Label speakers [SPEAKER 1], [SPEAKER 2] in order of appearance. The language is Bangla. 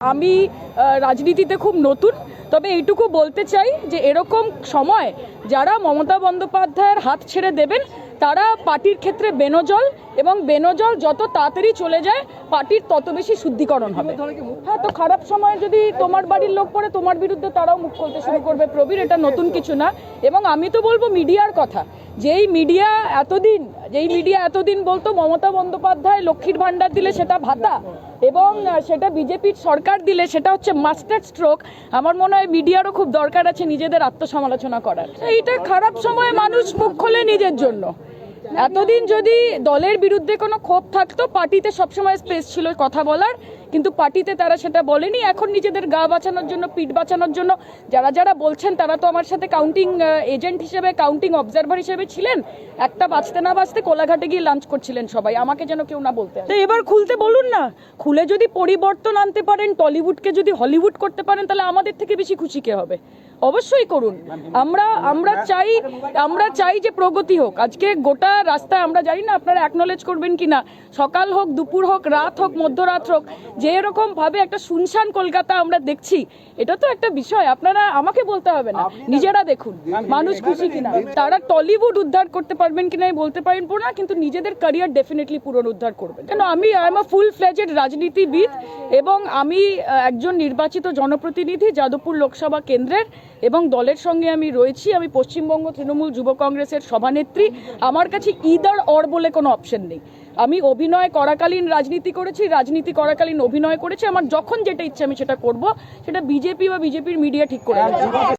[SPEAKER 1] আমি রাজনীতিতে খুব নতুন, তবে এইটুকু বলতে চাই যে এরকম সময় যারা মমতা বন্দ্যোপাধ্যায়ের হাত ছেড়ে দেবেন তারা পার্টির ক্ষেত্রে বেনজল, এবং বেনজল যত তাড়াতাড়ি চলে যায় পার্টির তত বেশি শুদ্ধিকরণ হবে। হ্যাঁ, তো খারাপ সময় যদি তোমার বাড়ির লোক পড়ে তোমার বিরুদ্ধে তারাও মুখ খুলতে শুরু করবে প্রবীর, এটা নতুন কিছু না। এবং আমি তো বলবো মিডিয়ার কথা, যেই মিডিয়া এতদিন বলতো মমতা বন্দ্যোপাধ্যায় লক্ষ্মীর ভান্ডার দিলে সেটা ভাতা এবং সেটা বিজেপির সরকার দিলে সেটা হচ্ছে মাস্টার স্ট্রোক, আমার মনে হয় মিডিয়ারও খুব দরকার আছে নিজেদের আত্মসমালোচনা করার। এইটা খারাপ সময় মানুষ মুখ খোলে নিজের জন্য। এতদিন যদি দলের বিরুদ্ধে কোনো ক্ষোভ থাকতো, পার্টিতে সবসময় স্পেস ছিল কথা বলার, কিন্তু পার্টিতে তারা সেটা বলেনি। এখন নিজেদের গা বাঁচানোর জন্য, পিঠ বাঁচানোর জন্য যারা বলছেন তারা তো আমার সাথে কাউন্টিং এজেন্ট হিসেবে, কাউন্টিং অবজারভার হিসেবে ছিলেন। একটা বাঁচতে না বাঁচতে কোলাঘাটে গিয়ে লাঞ্চ করছিলেন সবাই, আমাকে যেন কেউ না বলতে। তো এবার খুলতে বলুন না, খুলে যদি পরিবর্তন আনতে পারেন, টলিউডকে যদি হলিউড করতে পারেন, তাহলে আমাদের থেকে বেশি খুশি কে হবে? অবশ্যই করুন। আমরা চাই যে প্রগতি হোক। আজকে গোটা রাস্তায় আমরা জানি না আপনারা অ্যাকনোলেজ করবেন কিনা, সকাল হোক, দুপুর হোক, রাত হোক, মধ্যরাত হোক, যে এরকম ভাবে একটা শুনশান কলকাতা আমরা দেখছি, এটা তো একটা বিষয়। আপনারা আমাকে বলতে হবে না, নিজেরা দেখুন মানুষ খুশি কিনা। তারা টলিউড উদ্ধার করতে পারবেন কিনা বলতে পারবো না, কিন্তু নিজেদের ক্যারিয়ার ডেফিনেটলি পুনরুদ্ধার করবেন। কেন I am a full fledged রাজনীতিবিদ, এবং আমি একজন নির্বাচিত জনপ্রতিনিধি যাদবপুর লোকসভা কেন্দ্রের, এবং দলের সঙ্গে আমি রয়েছি। আমি পশ্চিমবঙ্গ তৃণমূল যুব কংগ্রেসের সভানেত্রী। আমার কাছে ইদার অর বলে কোনো অপশন নেই। আমি অভিনয় করাকালীন রাজনীতি করেছি, রাজনীতি করাকালীন অভিনয় করেছি। আমার যখন যেটা ইচ্ছে আমি সেটা করব, সেটা বিজেপি বা বিজেপির মিডিয়া ঠিক করে দেবে।